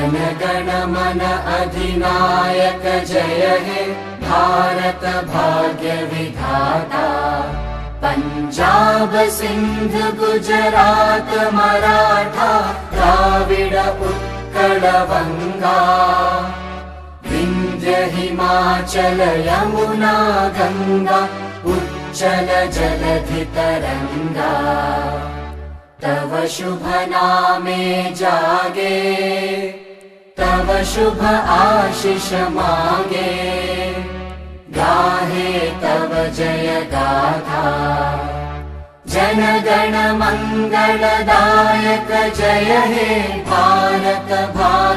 गण मन अधिनायक जय हे भारत भाग्य विधाता। पंजाब सिंध गुजरात मराठा द्राविड उत्कल बंगा। विंध्य हिमाचल यमुना गंगा उच्चल जलधि तरंगा। तव शुभ नामे जागे तव शुभ आशीष मागे। गाहे तव जय गाथा जन गण मंगलदायक जय हे भारत भाग्य